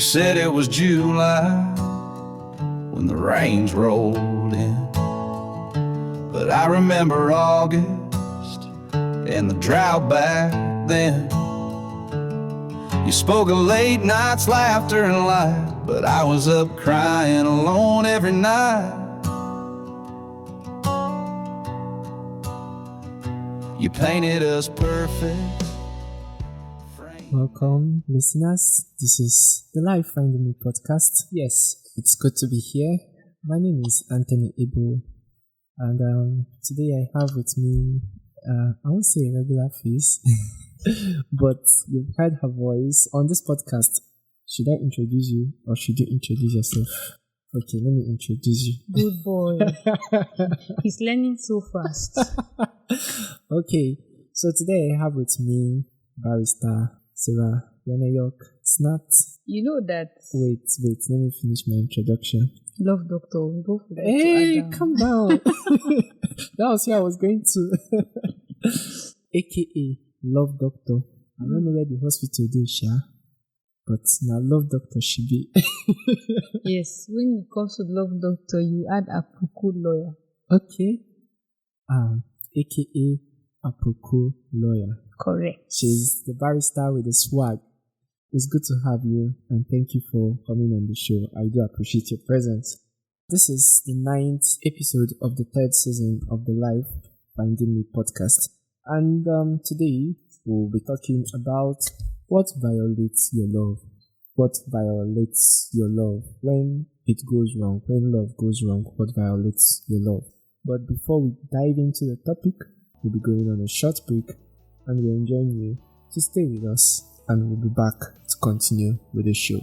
said it was July when the rains rolled in, but I remember August and the drought back then. You spoke of late nights, laughter and light, but I was up crying alone every night. You painted us perfect. Welcome, listeners. This is the L.I.F.E podcast. Yes, it's good to be here. My name is Anthony Ibu, and today I have with me, I won't say a regular face, but you've heard her voice on this podcast. Should I introduce you or should you introduce yourself? Okay, let me introduce you. Good boy. He's learning so fast. Okay, so today I have with me Barrister Sarah York Snat. You know that. Wait, let me finish my introduction. Love Doctor. We both forgot to Hey, add calm down. That was where I was going to. AKA Love Doctor. I don't know where the hospital is, Sha, but now Love Doctor should be. Yes, when it comes to Love Doctor, you add a Puku lawyer. Okay. AKA Apoko Lawyer. Correct. She's the barrister with the swag. It's good to have you, and thank you for coming on the show. I do appreciate your presence. This is the 9th episode of the 3rd season of the L.I.F.E podcast. And today we'll be talking about what violates your love. What violates your love? When it goes wrong, when love goes wrong, what violates your love? But before we dive into the topic, we'll be going on a short break, and we're enjoying you to stay with us, and we'll be back to continue with the show.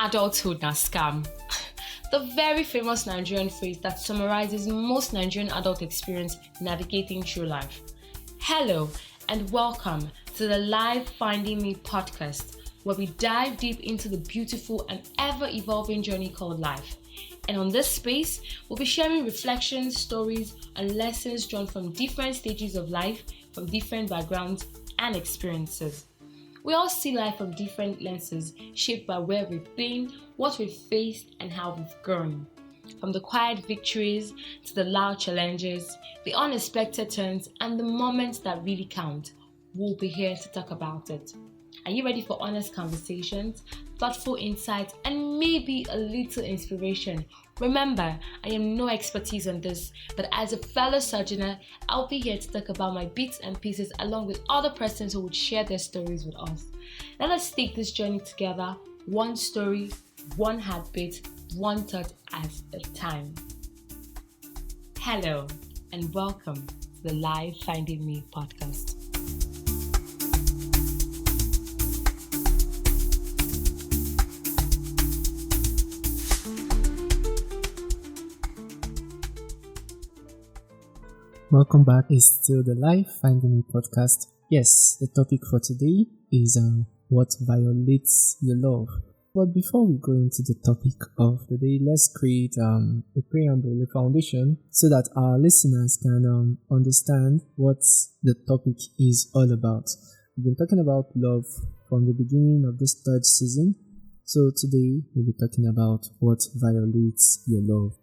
Adulthood na scam. The very famous Nigerian phrase that summarizes most Nigerian adult experience navigating through life. Hello and welcome to the L.I.F.E podcast, where we dive deep into the beautiful and ever-evolving journey called life. And on this space, we'll be sharing reflections, stories, and lessons drawn from different stages of life, from different backgrounds and experiences. We all see life from different lenses, shaped by where we've been, what we've faced, and how we've grown. From the quiet victories to the loud challenges, the unexpected turns, and the moments that really count, we'll be here to talk about it. Are you ready for honest conversations, thoughtful insights, and maybe a little inspiration? Remember, I am no expertise on this, but as a fellow sojourner, I'll be here to talk about my bits and pieces along with other persons who would share their stories with us. Let us take this journey together, one story, one heartbeat, one thought at a time. Hello, and welcome to the L.I.F.E podcast. Welcome back. It's still the L.I.F.E podcast. Yes, the topic for today is what violates your love. But before we go into the topic of the day, let's create a preamble, a foundation, so that our listeners can understand what the topic is all about. We've been talking about love from the beginning of this 3rd season. So today we'll be talking about what violates your love.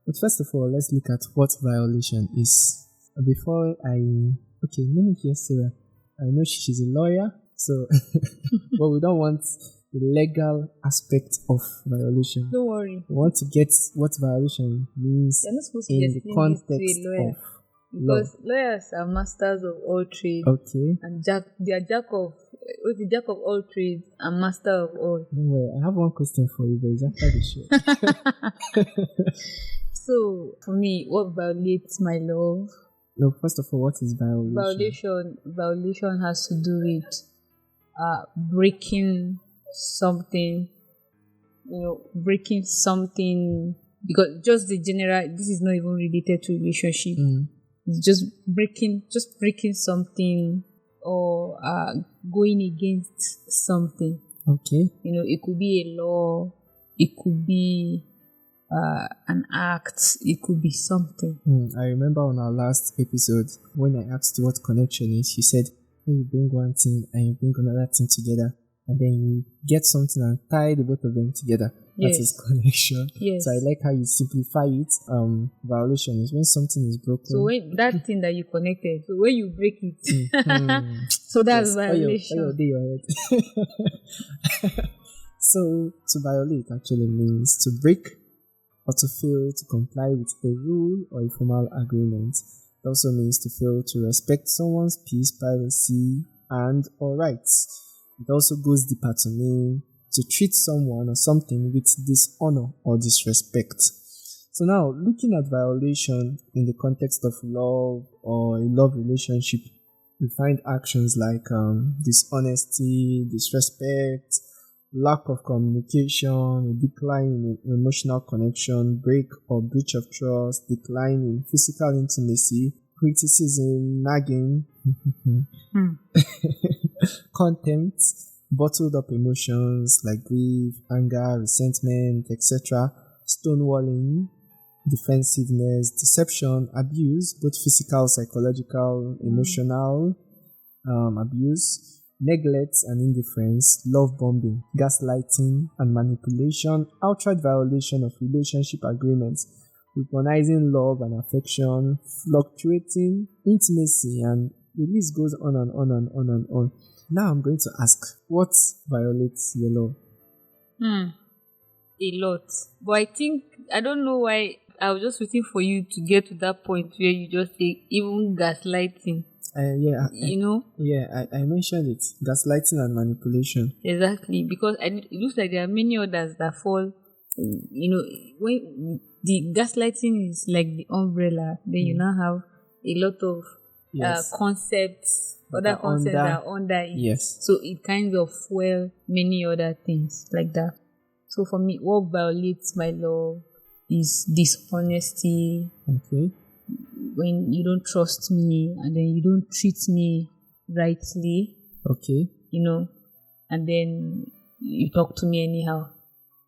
But first of all, let's look at what violation is. Before let me hear Sarah. I know she's a lawyer, so but we don't want the legal aspect of violation. Don't worry. We want to get what violation means You're not supposed to in the context to a lawyer, of because love. lawyers are masters of all trades. Okay. And they are jack of all trades and master of all. Don't worry, I have one question for you, but it's after the show. So, for me, what violates my love? No, first of all, what is violation? Violation has to do with breaking something, breaking something because just the general, this is not even related to relationship. Mm. It's just breaking something, or going against something. Okay. It could be a law, it could be an act, it could be something. I remember on our last episode when I asked what connection is, you said when you bring one thing and you bring another thing together, and then you get something and tie the both of them together. That Yes. is connection. Yes. So I like how you simplify it. Violation is when something is broken. So when that thing that you connected, so when you break it, Mhm. so that's Yes, violation. all your day already. So to violate actually means to break or to fail to comply with a rule or a formal agreement. It also means to fail to respect someone's peace, privacy, and or rights. It also goes deeper to mean to treat someone or something with dishonor or disrespect. So now, looking at violation in the context of love or a love relationship, we find actions like dishonesty, disrespect, lack of communication, a decline in emotional connection, break or breach of trust, decline in physical intimacy, criticism, nagging, contempt, bottled up emotions like grief, anger, resentment, etc., stonewalling, defensiveness, deception, abuse, both physical, psychological, emotional, abuse, neglect and indifference, love bombing, gaslighting and manipulation, outright violation of relationship agreements, weaponizing love and affection, fluctuating intimacy, and the list goes on and on and on and on. Now I'm going to ask, what violates your love? A lot. But I don't know why I was just waiting for you to get to that point where you just say even gaslighting. I mentioned it, gaslighting and manipulation. Exactly, because it looks like there are many others that fall. When the gaslighting is like the umbrella, then you now have a lot of Yes. concepts, other concepts that are under it. Yes. So it kind of fuel many other things like that. So for me, what violates my love is dishonesty. Okay. When you don't trust me and then you don't treat me rightly, Okay. and then you talk to me anyhow.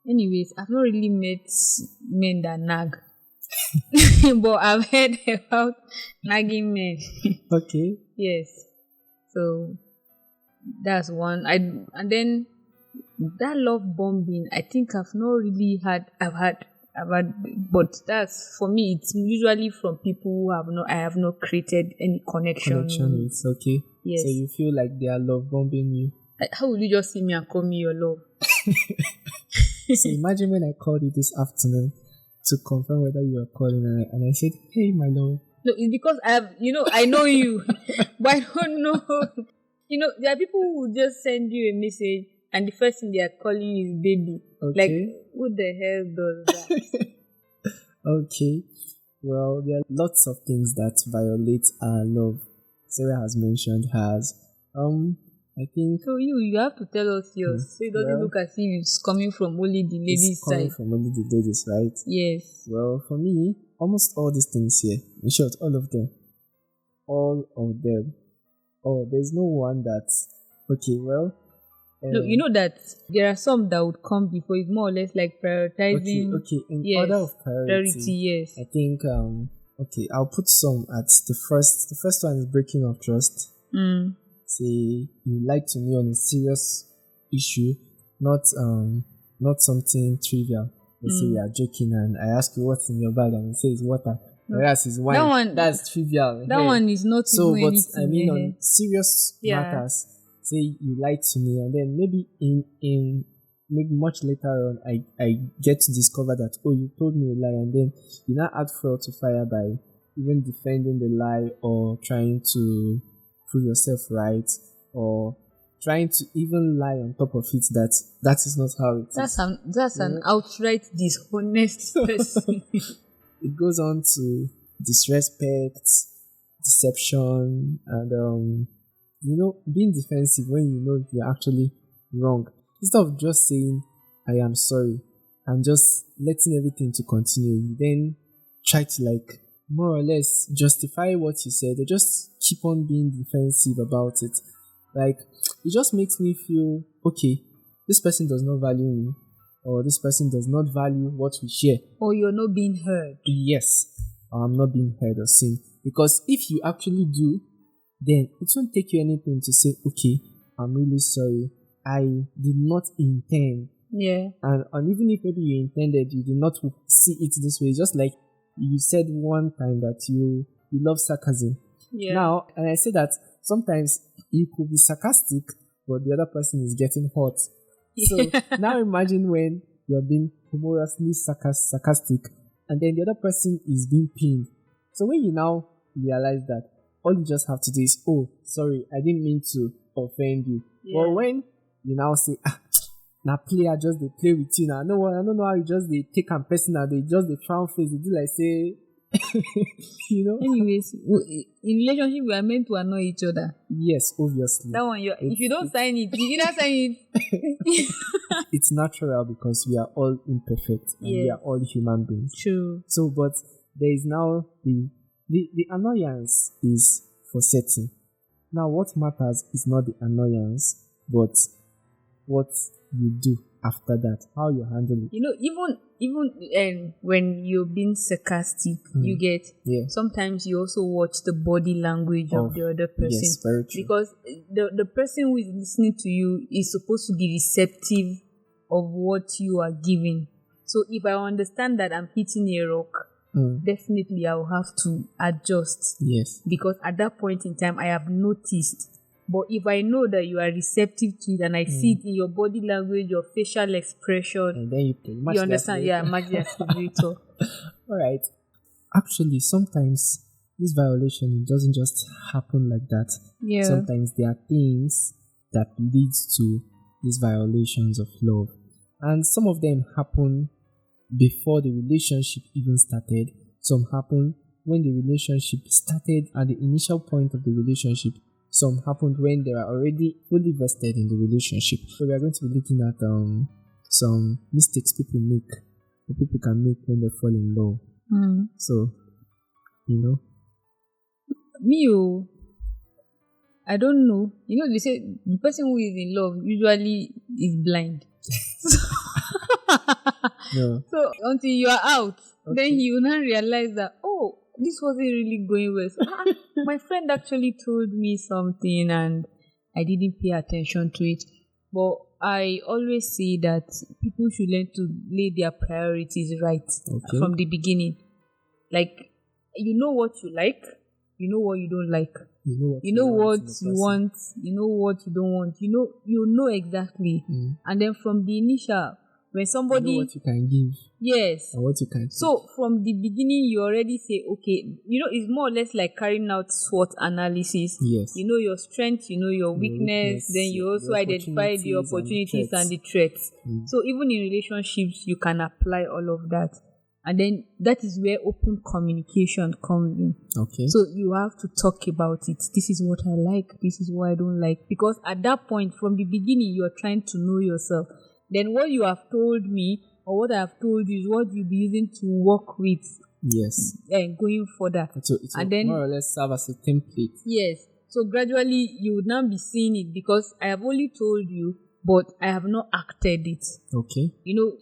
Anyways, I've not really met men that nag, but I've heard about nagging men. Okay. Yes, so that's one. And then that love bombing. I think I've not really had. I've had, but that's for me. It's usually from people who I have not created any connection with. It's okay. Yes. So you feel like they are love bombing you. How will you just see me and call me your love? So imagine when I called you this afternoon to confirm whether you are calling, and I said, "Hey, my love." No, it's because I know you, but I don't know. There are people who just send you a message and the first thing they are calling you is baby. Okay. Like, who the hell does that? Okay. Well, there are lots of things that violate our love. Sarah has mentioned hers. I think So you have to tell us yours. So it doesn't look as if it's coming from only the ladies' it's coming side. from only the ladies, right? Yes. Well, for me, almost all these things here, in short, all of them. Oh, there's no one that's okay. Well, No, you know that there are some that would come before. It's more or less like prioritizing. Okay. In Yes. order of priority, Yes. I think okay, I'll put some at the first. The first one is breaking of trust. Say you lied to me on a serious issue, not something trivial. Let's say we are joking and I ask you what's in your bag and you say it's water. Whereas it's wine. That's trivial. That one is not so, even but anything. I mean on serious matters. Say you lied to me and then maybe maybe much later on I get to discover that you told me a lie, and then you now add fuel to fire by even defending the lie or trying to prove yourself right or trying to even lie on top of it that is not how it is. That's an outright dishonest person. It goes on to disrespect, deception, and being defensive when you know you're actually wrong. Instead of just saying, I am sorry, and just letting everything to continue. You then try to like more or less justify what you said, or just keep on being defensive about it. Like, it just makes me feel, okay, this person does not value me, or this person does not value what we share. Or you're not being heard. Yes, I'm not being heard or seen. Because if you actually do, then it won't take you anything to say, okay, I'm really sorry. I did not intend. Yeah. And even if maybe you intended, you did not see it this way. Just like you said one time that you love sarcasm. Yeah. Now, and I say that sometimes you could be sarcastic, but the other person is getting hot. So now imagine when you're being humorously sarcastic, and then the other person is being pained. So when you now realize that, all you just have to do is, oh, sorry, I didn't mean to offend you. Yeah. But when you now say, now play, I just they play with you now. No, I don't know how you just they take and personal, they just they frown face, they do like say, you know. Anyways, in relationship we are meant to annoy each other. Yes, obviously. That one, if you don't sign it, you either sign it. It's natural because we are all imperfect and we are all human beings. True. So, but there is now the annoyance is for certain. Now, what matters is not the annoyance, but what you do after that, how you handle it. You know, even when you're being sarcastic, you get sometimes you also watch the body language of the other person. Yes, very true. Because the person who is listening to you is supposed to be receptive of what you are giving. So if I understand that I'm hitting a rock, definitely I will have to adjust. Yes. Because at that point in time, I have noticed. But if I know that you are receptive to it and I see it in your body language, your facial expression, and then you understand? Yeah, match the accelerator. All right. Actually, sometimes this violation doesn't just happen like that. Yeah. Sometimes there are things that leads to these violations of love. And some of them happen before the relationship even started. Some happen when the relationship started at the initial point of the relationship. Some happened when they are already fully vested in the relationship. So we are going to be looking at some mistakes people make, or people can make when they fall in love. So, you know. I don't know. You know, they say the person who is in love usually is blind. No. So until you are out, then you now realize that, oh, this wasn't really going well. So, my friend actually told me something and I didn't pay attention to it. But I always say that people should learn to lay their priorities right from the beginning. Like, you know what you like, you know what you don't like. You know what you want, you know what you don't want. You know exactly. And then from the initial, when somebody, you know what you can give. Yes. And what you can. So from the beginning, you already say, okay, it's more or less like carrying out SWOT analysis. Yes. You know your strengths, you know your weakness, then you also identify the opportunities and the threats. So even in relationships, you can apply all of that. And then that is where open communication comes in. Okay. So you have to talk about it. This is what I like. This is what I don't like. Because at that point, from the beginning, you are trying to know yourself. Then what you have told me or what I have told you is what you'll be using to work with. Yes. And going further. And then more or less serve as a template. Yes. So gradually you would now be seeing it because I have only told you, but I have not acted it. Okay.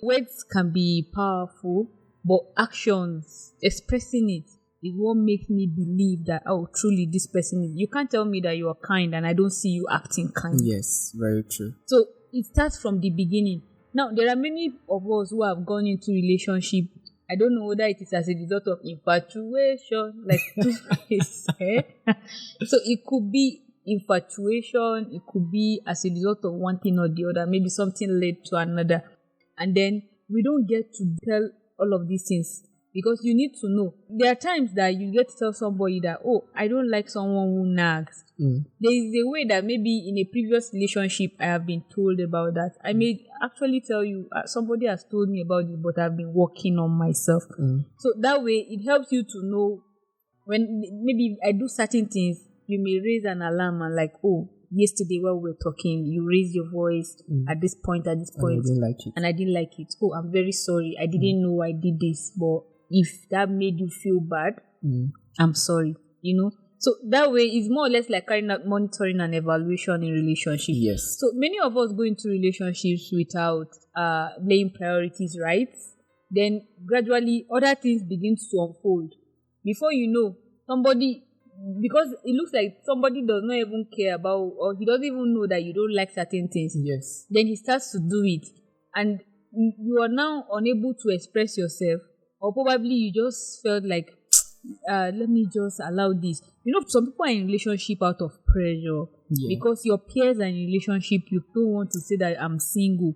Words can be powerful, but actions, expressing it, is what makes me believe that, oh, truly this person is. You can't tell me that you are kind and I don't see you acting kind. Yes, very true. So it starts from the beginning. Now, there are many of us who have gone into relationship. I don't know whether it is as a result of infatuation, like Two-Face said. So it could be infatuation. It could be as a result of one thing or the other. Maybe something led to another. And then we don't get to tell all of these things because you need to know. There are times that you get to tell somebody that, oh, I don't like someone who nags. There is a way that maybe in a previous relationship I have been told about that. I may actually tell you, somebody has told me about it, but I've been working on myself. So that way it helps you to know when maybe I do certain things, you may raise an alarm and like, oh, yesterday while we were talking, you raised your voice at this point, And I didn't like it. and I didn't like it. Oh, I'm very sorry. I didn't know I did this. But if that made you feel bad, I'm sorry. So that way it's more or less like carrying out monitoring and evaluation in relationships. Yes. So many of us go into relationships without laying priorities right. Then gradually other things begin to unfold. Before you know, somebody, because it looks like somebody does not even care about, or he doesn't even know that you don't like certain things. Yes. Then he starts to do it, and you are now unable to express yourself, or probably you just felt like, let me just allow this. Some people are in relationship out of pressure because your peers are in relationship. You don't want to say that I'm single,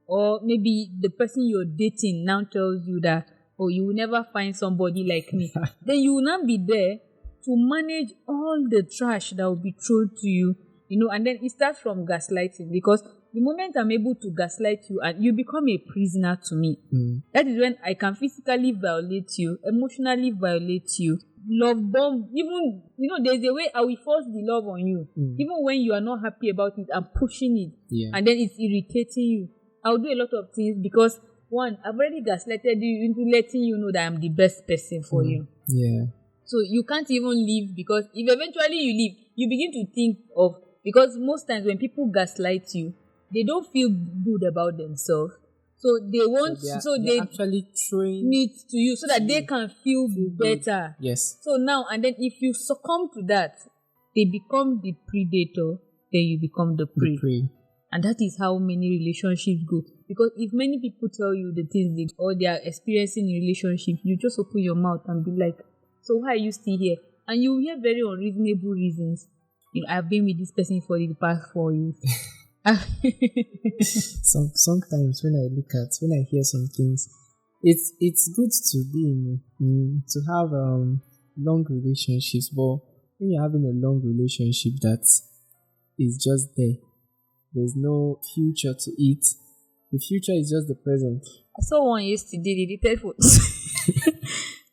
or maybe the person you're dating now tells you that, oh, you will never find somebody like me. Then you will not be there to manage all the trash that will be thrown to you, and then it starts from gaslighting, because the moment I'm able to gaslight you and you become a prisoner to me, that is when I can physically violate you, emotionally violate you, love bomb, even, there's a way I will force the love on you, even when you are not happy about it, I'm pushing it, and then it's irritating you. I'll do a lot of things because, one, I've already gaslighted you into letting you know that I'm the best person for you. Yeah. So you can't even leave, because if eventually you leave, you begin to think of, because most times when people gaslight you, they don't feel good about themselves. So they want, they're actually throwing it to you so that they can feel better. Yes. So now, and then if you succumb to that, they become the predator, then you become the prey. And that is how many relationships go. Because if many people tell you the things they are experiencing in relationships, you just open your mouth and be like, so why are you still here? And you hear very unreasonable reasons. I've been with this person for the past 4 years. Sometimes when I hear some things, it's good to be to have long relationships, but when you're having a long relationship that is just there's no future to it. The future is just the present. I saw one yesterday, they dated for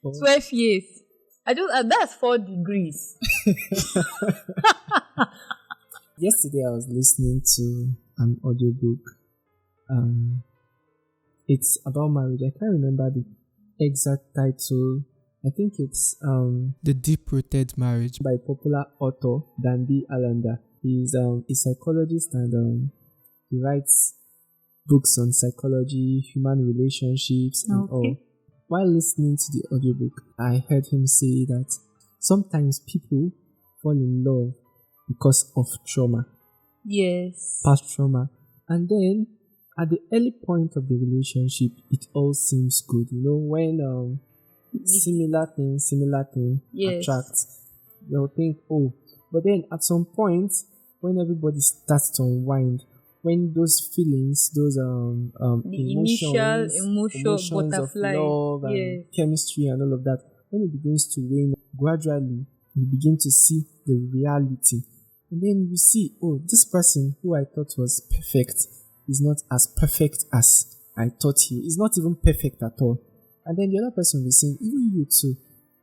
12 years. That's 4 degrees. Yesterday I was listening to an audiobook. It's about marriage. I can't remember the exact title. I think it's The Deep-Rooted Marriage by popular author Dandy Allender. He's a psychologist, and he writes books on psychology, human relationships, and all. While listening to the audiobook, I heard him say that sometimes people fall in love because of trauma. Yes. Past trauma. And then at the early point of the relationship, it all seems good. When similar thing attracts, they'll think, oh. But then at some point, when everybody starts to unwind, when those feelings, those emotions butterfly of love and chemistry and all of that, when it begins to wane, gradually you begin to see the reality. And then you see, oh, this person who I thought was perfect is not as perfect as I thought he is. Not even perfect at all. And then the other person will say, even you too,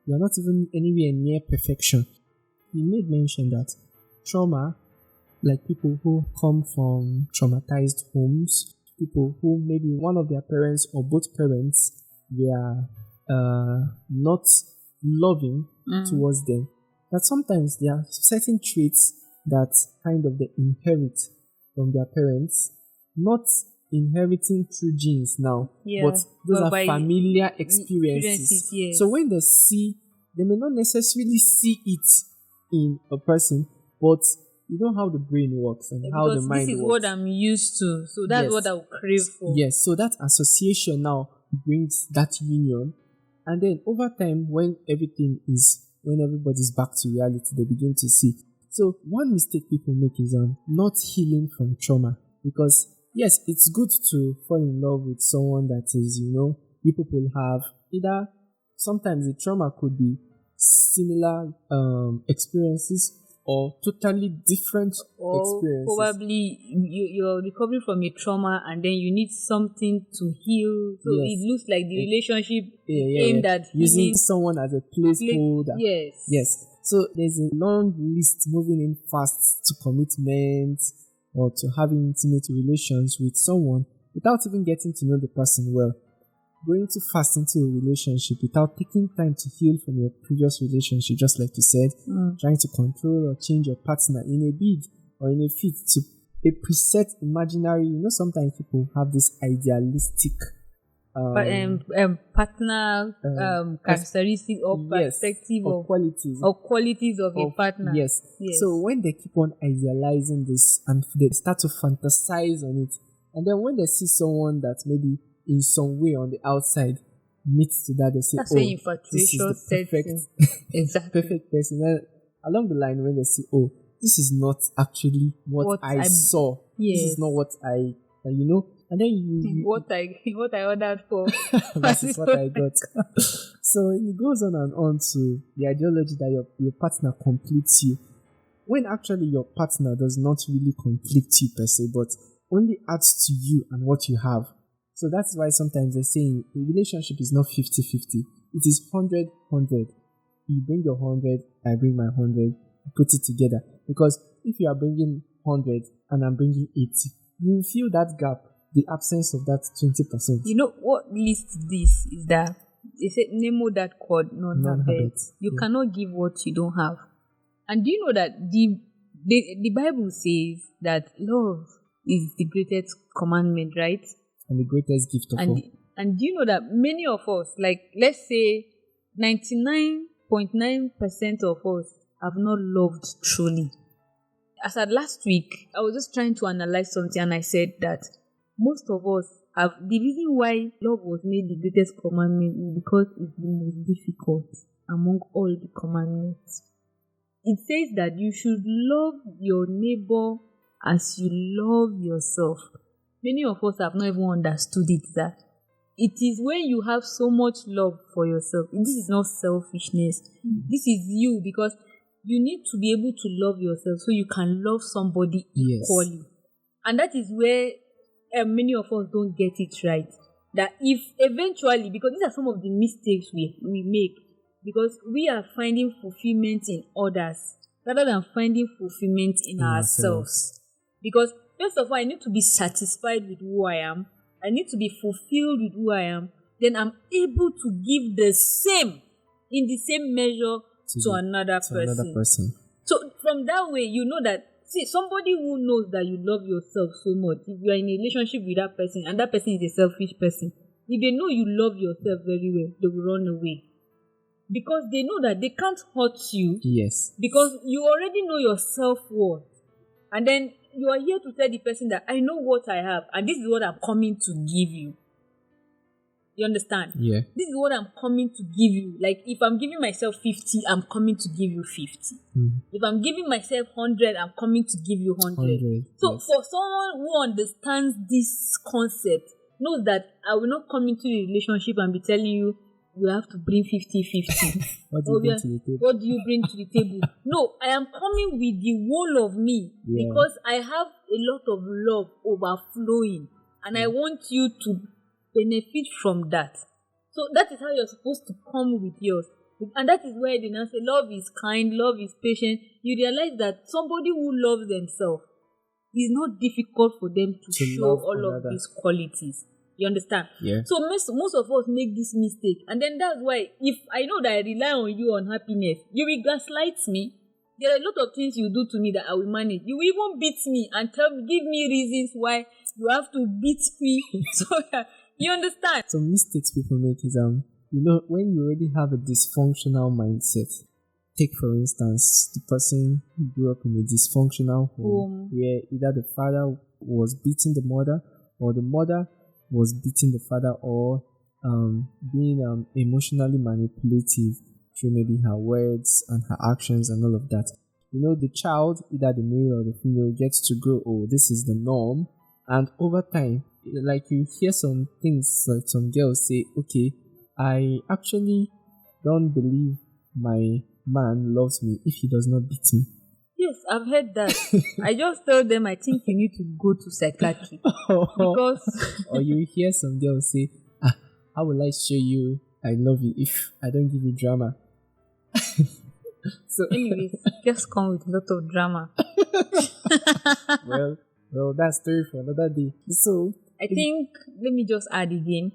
you are not even anywhere near perfection. He made mention that trauma, like people who come from traumatized homes, people who maybe one of their parents or both parents were not loving towards them, that sometimes there are certain traits that kind of they inherit from their parents, not inheriting through genes now, but those are familiar experiences. Yes. So when they may not necessarily see it in a person, but you know how the brain works and how the mind works. This is what I'm used to, so that's what I'll crave for. Yes, so that association now brings that union, and then over time, when everybody's back to reality, they begin to see. So one mistake people make is not healing from trauma, because yes, it's good to fall in love with someone that is, you people have either, sometimes the trauma could be similar experiences or totally different experiences. Probably you're recovering from a trauma and then you need something to heal. So it looks like the relationship aimed at using someone as a placeholder. Yes. So there's a long list moving in fast to commitment or to having intimate relations with someone without even getting to know the person well. Going too fast into a relationship without taking time to heal from your previous relationship, just like you said, trying to control or change your partner in a bid or in a fit to a preset imaginary. Sometimes people have this idealistic partner characteristic or perspective or qualities of a partner. Yes. So when they keep on idealizing this and they start to fantasize on it, and then when they see someone that maybe in some way on the outside meets to that, they say, that's this is the perfect, exactly. perfect person. And along the line, when they see, this is not actually what I saw. Yes. This is not what I, and then you what I ordered for. That is what I got. So it goes on and on to the ideology that your partner completes you, when actually your partner does not really complete you per se, but only adds to you and what you have. So that's why sometimes they say a relationship is not 50-50. It is 100-100. You bring your 100, I bring my 100, put it together. Because if you are bringing 100 and I'm bringing 80, you will feel that gap, the absence of that 20%. You know what leads to this is that they said, Nemo that cord, non-habit. You cannot give what you don't have. And do you know that the Bible says that love is the greatest commandment, right? And the greatest gift of all. And do you know that many of us, like let's say 99.9% of us have not loved truly. As at last week, I was just trying to analyze something and I said that most of us have, the reason why love was made the greatest commandment is because it's the most difficult among all the commandments. It says that you should love your neighbor as you love yourself. Many of us have not even understood it, that it is when you have so much love for yourself. This is not selfishness. This is you, because you need to be able to love yourself so you can love somebody equally. And that is where many of us don't get it right. That if eventually, because these are some of the mistakes we make, because we are finding fulfillment in others rather than finding fulfillment in ourselves. Because first of all, I need to be satisfied with who I am. I need to be fulfilled with who I am. Then I'm able to give the same, in the same measure, to another person. So from that way, you know that, see, somebody who knows that you love yourself so much, if you are in a relationship with that person and that person is a selfish person, if they know you love yourself very well, they will run away. Because they know that they can't hurt you. Yes. Because you already know your self-worth. And then you are here to tell the person that I know what I have and this is what I'm coming to give you. You understand? Yeah. This is what I'm coming to give you. Like if I'm giving myself 50, I'm coming to give you 50. If I'm giving myself 100, I'm coming to give you 100. So for someone who understands this concept, knows that I will not come into a relationship and be telling you, you have to bring 50-50. What do you bring to the table? No, I am coming with the whole of me because I have a lot of love overflowing and I want you to benefit from that. So that is how you're supposed to come with yours. And that is where they now say love is kind, love is patient. You realize that somebody who loves themselves, is not difficult for them to show all of these qualities. You understand? Yeah. So most of us make this mistake. And then that's why, if I know that I rely on you on happiness, you will gaslight me. There are a lot of things you do to me that I will manage. You will even beat me and give me reasons why you have to beat me. So you understand? Some mistakes people make is, when you already have a dysfunctional mindset. Take, for instance, the person who grew up in a dysfunctional home where either the father was beating the mother or the mother was beating the father, or being emotionally manipulative through maybe her words and her actions and all of that. The child, either the male or the female, gets to grow, this is the norm. And over time, like you hear some things, like some girls say, okay, I actually don't believe my man loves me if he does not beat me. Yes, I've heard that. I just told them I think you need to go to psychiatry. Because or you hear some girls say, how will I show you I love you if I don't give you drama? So Anyways, just come with a lot of drama. well, that's story for another day. So I think, let me just add again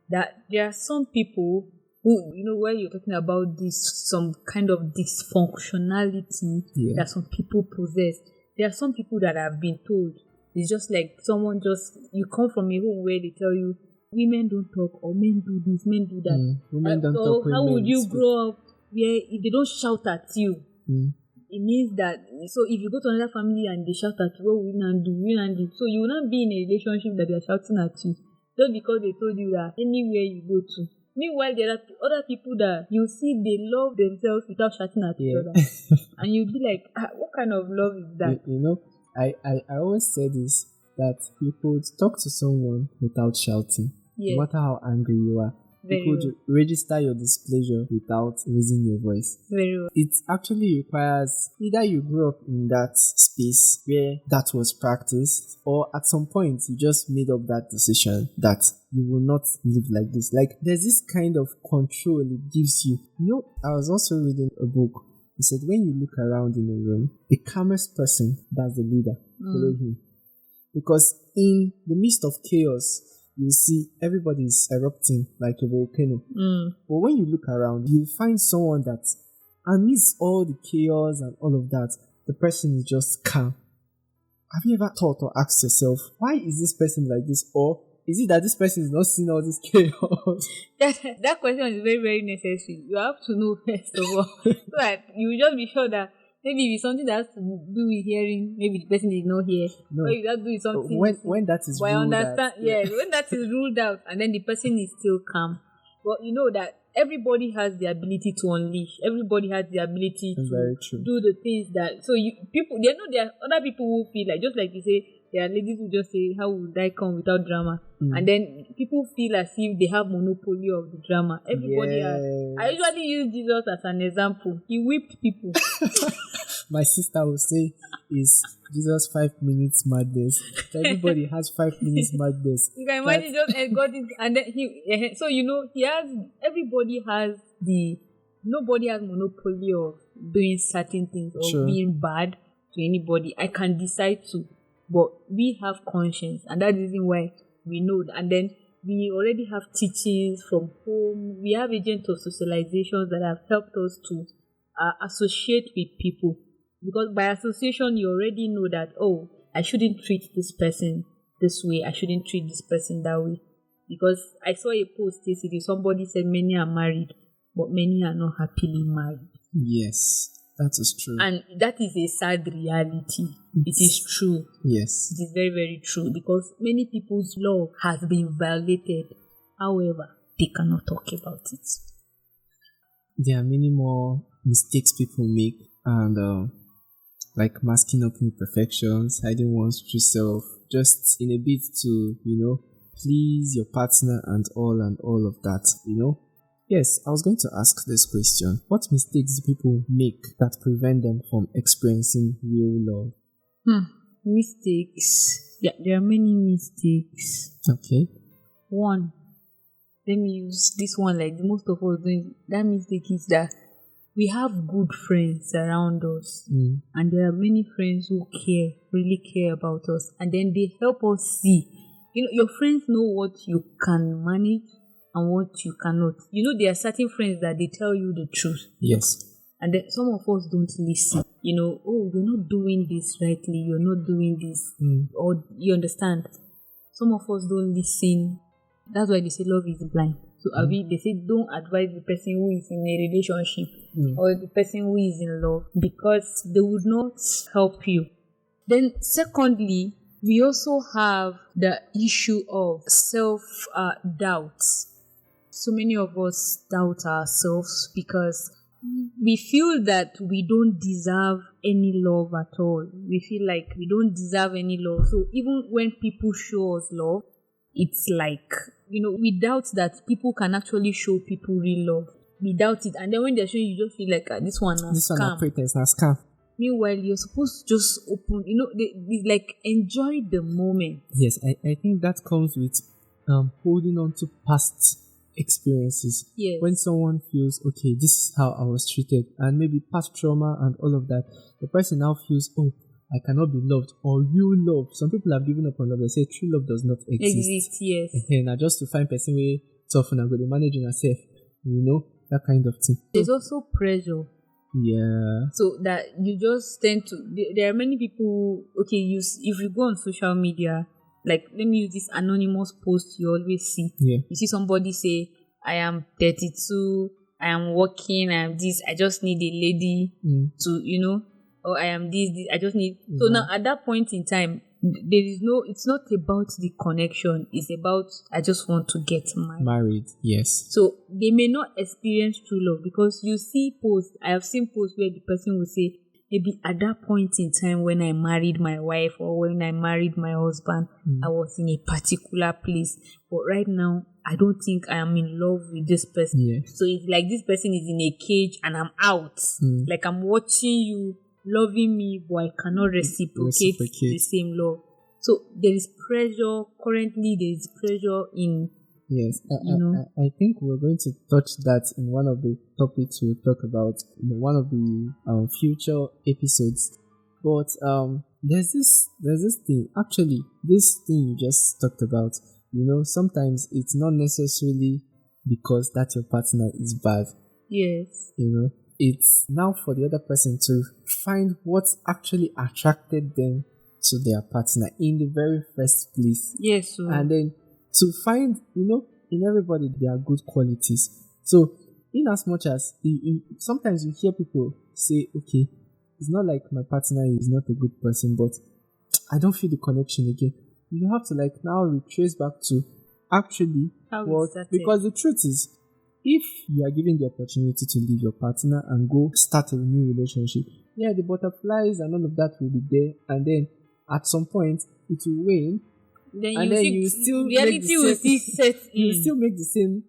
that there are some people who, where you're talking about this, some kind of dysfunctionality Yeah. that some people possess. There are some people that have been told, it's just like you come from a home where they tell you, women don't talk, or men do this, men do that. women don't So talk. how women would you speak. grow up where if they don't shout at you? It means that, so if you go to another family and they shout at you, what will you do? So you will not be in a relationship that they are shouting at you just because they told you that anywhere you go to. Meanwhile, there are other people that you see they love themselves without shouting at each other, and you'll be like, what kind of love is that? I always say this, that you could talk to someone without shouting, Yes. no matter how angry you are. Very You could register your displeasure without raising your voice. Very well. It actually requires either you grew up in that space where that was practiced, or at some point you just made up that decision that you will not live like this. Like, there's this kind of control it gives you. I was also reading a book. It said when you look around in a room, the calmest person, that's the leader. Follow him. Because in the midst of chaos, you see everybody is erupting like a volcano. But when you look around, you find someone that, amidst all the chaos and all of that, the person is just calm. Have you ever thought or asked yourself, why is this person like this? Or is it that this person is not seeing all this chaos? That question is very, very necessary. You have to know first of all, so that you will just be sure that maybe if it's something that has to do with hearing, maybe the person is not here. No. Or if that do with something. When that is But I ruled understand, out, yeah. when that is ruled out and then the person is still calm. But you know that everybody has the ability to unleash. Everybody has the ability That's to very true. do the things that. So there are other people who feel like, just like you say, there are ladies who just say, how would I come without drama? And then people feel as if they have monopoly of the drama. Everybody has. I usually use Jesus as an example. He whipped people. My sister will say is Jesus 5 minutes madness. So everybody has 5 minutes madness. You can imagine just got it, and then so he has. Everybody has nobody has monopoly of doing certain things or being bad to anybody. I can decide to, but we have conscience, and that's the reason why we know. And then we already have teachings from home. We have agents of socializations that have helped us to associate with people. Because by association, you already know that, I shouldn't treat this person this way. I shouldn't treat this person that way. Because I saw a post yesterday, somebody said many are married, but many are not happily married. Yes, that is true. And that is a sad reality. It is true. Yes. It is very, very true. Because many people's love has been violated. However, they cannot talk about it. There are many more mistakes people make, and like masking up imperfections, hiding one's true self, just in a bid to, please your partner and all of that, Yes, I was going to ask this question. What mistakes do people make that prevent them from experiencing real love? Mistakes. Yeah, there are many mistakes. Okay. One, let me use this one like most of us doing. That mistake is that we have good friends around us, and there are many friends who really care about us, and then they help us see. Your friends know what you can manage and what you cannot. There are certain friends that they tell you the truth. Yes. And then some of us don't listen. You're not doing this rightly, you're not doing this. Or you understand? Some of us don't listen. That's why they say love is blind. So they say don't advise the person who is in a relationship or the person who is in love, because they would not help you. Then secondly, we also have the issue of self-doubt. So many of us doubt ourselves because we feel that we don't deserve any love at all. We feel like we don't deserve any love. So even when people show us love, it's like, we doubt that people can actually show people real love. We doubt it. And then when they're showing you, just feel like, this one is scam. This one is pretense, a scam. Meanwhile, you're supposed to just open, they like enjoy the moment. Yes, I think that comes with holding on to past experiences. Yes. When someone feels, okay, this is how I was treated, and maybe past trauma and all of that, the person now feels, oh, I cannot be loved or real love. Some people have given up on love. They say true love does not exist. Yes. And now just to find person way tough and go to manage yourself, that kind of thing. There's also pressure. Yeah. So that you just tend to. There are many people. Okay, if you go on social media, like let me use this anonymous post you always see. Yeah. You see somebody say, "I am 32. I am working. I am this. I just need a lady to or I am this. I just need." So now at that point in time, it's not about the connection. It's about, I just want to get married. Yes. So they may not experience true love, because you see posts. I have seen posts where the person will say, maybe at that point in time when I married my wife or when I married my husband, I was in a particular place. But right now, I don't think I am in love with this person. Yeah. So it's like this person is in a cage and I'm out. Like I'm watching you loving me, but I cannot reciprocate the same love. So there is pressure. Currently, there is pressure in. Yes, I think we're going to touch that in one of the topics we'll talk about in one of the future episodes. But there's this thing. Actually, this thing you just talked about. Sometimes it's not necessarily because that your partner is bad. Yes. It's now for the other person to find what actually attracted them to their partner in the very first place. Yes. And then to find, in everybody there are good qualities. So, in as much as sometimes you hear people say, okay, it's not like my partner is not a good person, but I don't feel the connection again. You have to now retrace back to actually because the truth is, if you are given the opportunity to leave your partner and go start a new relationship, the butterflies and all of that will be there, and then at some point it will wane. Then you still reality will still set in. You still make the same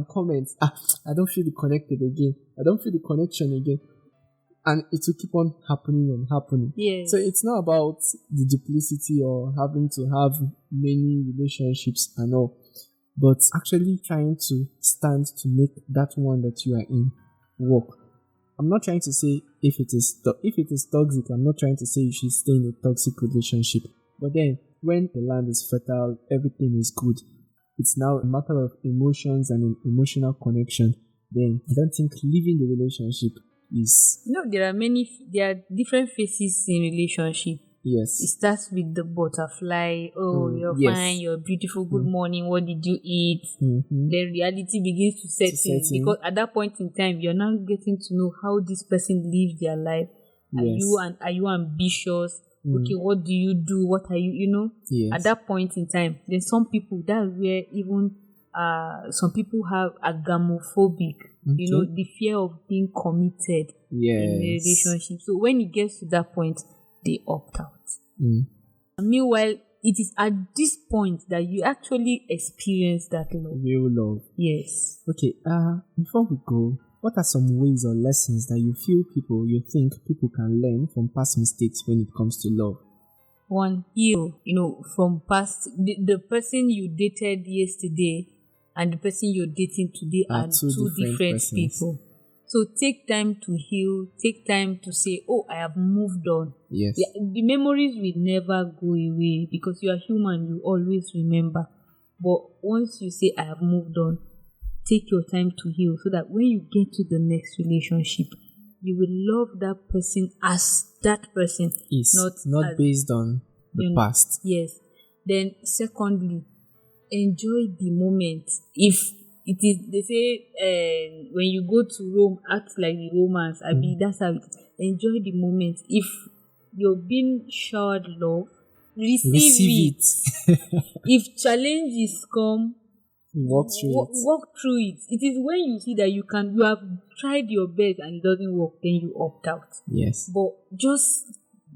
comments. I don't feel connected again. I don't feel the connection again. And it will keep on happening and happening. Yes. So it's not about the duplicity or having to have many relationships and all, but actually trying to stand to make that one that you are in work. I'm not trying to say if it is toxic, I'm not trying to say you should stay in a toxic relationship. But then, when the land is fertile, everything is good. It's now a matter of emotions and an emotional connection. Then I don't think leaving the relationship is. There are different phases in relationship. Yes. It starts with the butterfly. Oh, you're fine, you're beautiful, good morning, what did you eat? Then reality begins to set in, because at that point in time, you're now getting to know how this person lives their life. Are you ambitious? Okay, what do you do? What are you, Yes. At that point in time, then some people, that's where even some people have agamophobic, the fear of being committed in a relationship. So when it gets to that point, they opt out. Meanwhile, it is at this point that you actually experience that love. Real love. Yes. Okay, before we go, what are some ways or lessons that you think people can learn from past mistakes when it comes to love? One, heal, from past, the person you dated yesterday and the person you're dating today are two different people. So take time to heal, take time to say, oh, I have moved on. Yes. The memories will never go away, because you are human, you always remember. But once you say, I have moved on, take your time to heal, so that when you get to the next relationship, you will love that person as that person. Not based on the past. Yes. Then secondly, enjoy the moment. If it is, they say, when you go to Rome, act like the Romans. That's how it is. Enjoy the moment. If you're being showered love, receive it. If challenges come, walk through it. It is when you see that you have tried your best and it doesn't work, then you opt out. Yes. But just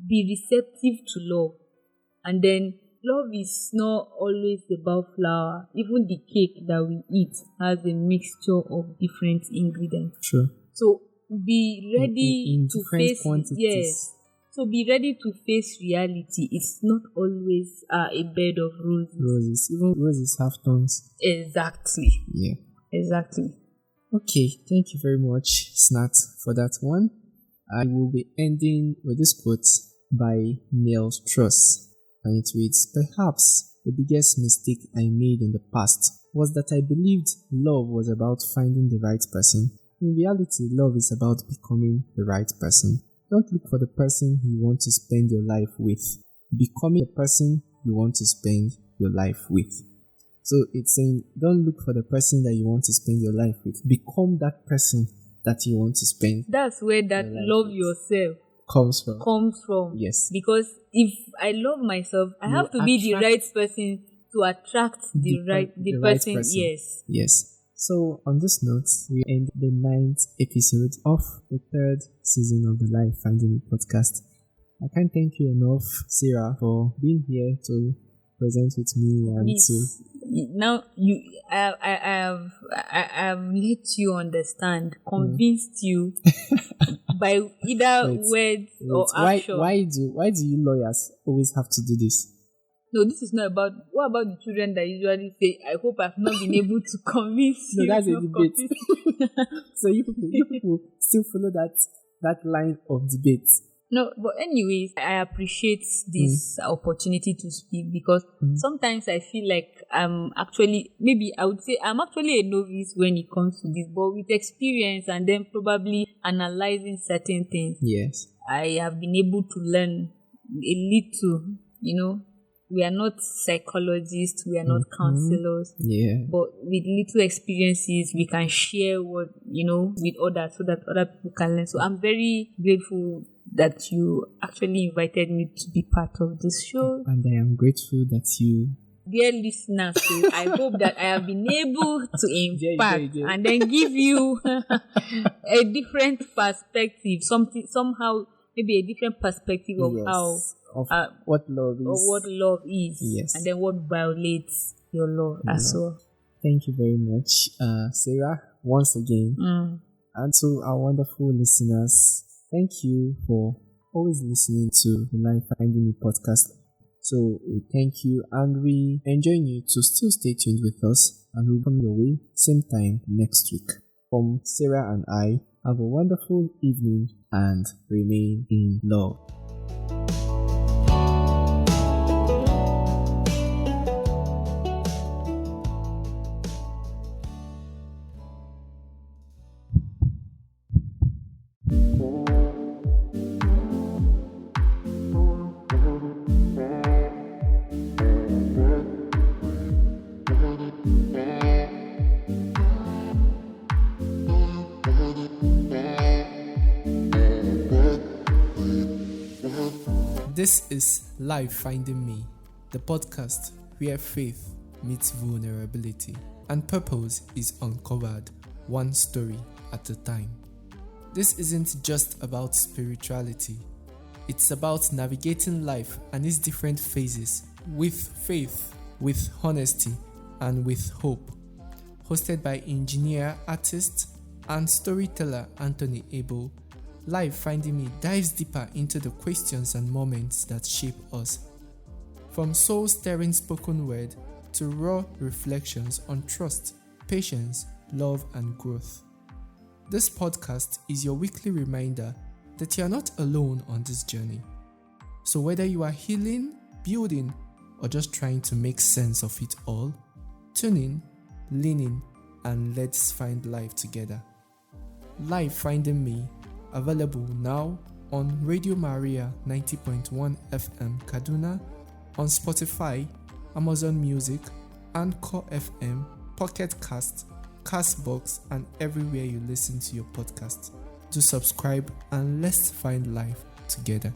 be receptive to love. And then love is not always about flour. Even the cake that we eat has a mixture of different ingredients. True. So be ready in to face quantities. Yes. So be ready to face reality. It's not always a bed of roses. Even roses have thorns. Exactly. Yeah. Exactly. Okay, thank you very much, Snat, for that one. I will be ending with this quote by Neil Strauss, and it reads, "Perhaps the biggest mistake I made in the past was that I believed love was about finding the right person. In reality, love is about becoming the right person. Don't look for the person you want to spend your life with. Becoming the person you want to spend your life with." So it's saying, don't look for the person that you want to spend your life with. Become that person that you want to spend. That's where that love yourself comes from. Yes. Because if I love myself, I have to be the right person to attract the right person. Yes. Yes. So on this note, we end the 9th episode of the 3rd season of the Life Finding Me podcast. I can't thank you enough, Sarah, for being here to present with me and now I have let you understand, convinced you by either words or action. Why do you lawyers always have to do this? No, this is not about. What about the children that usually say, "I hope I've not been able to convince you"? No, that's a debate. So you people still follow that line of debate. No, but anyways, I appreciate this opportunity to speak because sometimes I feel like I'm actually a novice when it comes to this, but with experience and then probably analyzing certain things, yes, I have been able to learn a little, We are not psychologists, we are not counselors. Yeah. But with little experiences, we can share what, with others so that other people can learn. So I'm very grateful that you actually invited me to be part of this show. And I am grateful that you... Dear listeners, I hope that I have been able to impact and then give you a different perspective, maybe a different perspective of how... what love is. Or what love is. Yes. And then what violates your love as well. Thank you very much, Sarah, once again. And to our wonderful listeners, thank you for always listening to the Life Finding Me podcast. So we thank you and we enjoy you to still stay tuned with us, and we'll come your way same time next week. From Sarah and I, have a wonderful evening and remain in love. This is Life Finding Me, the podcast where faith meets vulnerability and purpose is uncovered one story at a time. This isn't just about spirituality, it's about navigating life and its different phases with faith, with honesty, and with hope. Hosted by engineer, artist, and storyteller Anthony Abel, Life Finding Me dives deeper into the questions and moments that shape us. From soul-stirring spoken word to raw reflections on trust, patience, love, and growth. This podcast is your weekly reminder that you are not alone on this journey. So whether you are healing, building, or just trying to make sense of it all, tune in, lean in, and let's find life together. Life Finding Me, available now on Radio Maria 90.1 FM Kaduna, on Spotify, Amazon Music, Anchor FM, Pocket Cast, Castbox, and everywhere you listen to your podcast. Do subscribe and let's find life together.